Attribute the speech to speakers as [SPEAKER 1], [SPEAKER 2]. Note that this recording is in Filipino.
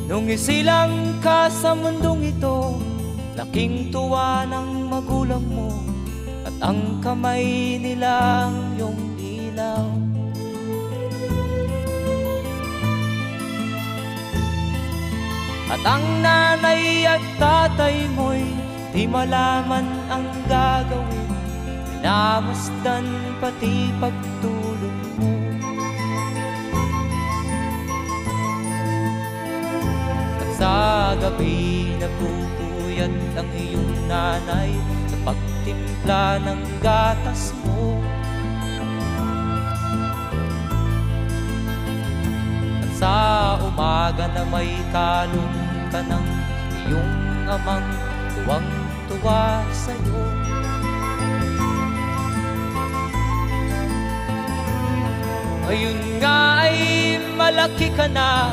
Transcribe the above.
[SPEAKER 1] Nung isilang ka sa mundong ito, laking tuwa ng magulang mo, at ang kamay nila ang iyong ilaw. At ang nanay at tatay mo'y di malaman ang gagawin, minamasdan pati pagtulog mo. At sa gabi nagpupuyat ang iyong nanay sa pagtimpla ng gatas mo. At sa umaga na may kalong ka ng iyong amang tuwang-tuwa sa'yo. Ngayon nga ay malaki ka na,